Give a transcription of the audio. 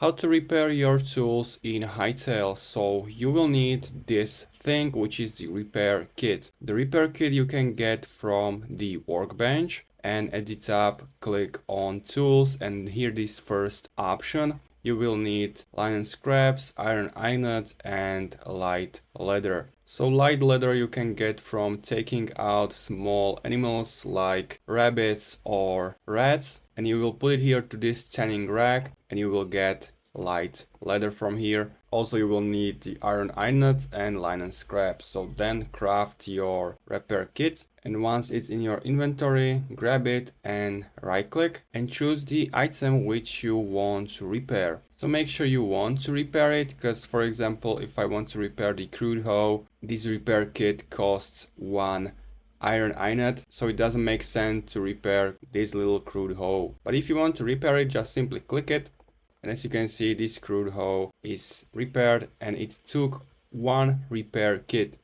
How to repair your tools in Hytale. So you will need this thing, which is the repair kit. The repair kit you can get from the workbench, and at the top click on tools, and here this first option. You will need linen scraps, iron ingot, and light leather. So light leather you can get from taking out small animals like rabbits or rats, and you will put it here to this tanning rack, and you will get light leather from here. Also you will need the iron ingot and linen scraps. So then craft your repair kit, and once it's in your inventory, grab it and right click and choose the item which you want to repair. So make sure you want to repair it, because for example, if I want to repair the crude hoe, this repair kit costs 1 iron ingot, so it doesn't make sense to repair this little crude hoe. But if you want to repair it, just simply click it, and as you can see, this crude hoe is repaired, and it took 1 repair kit.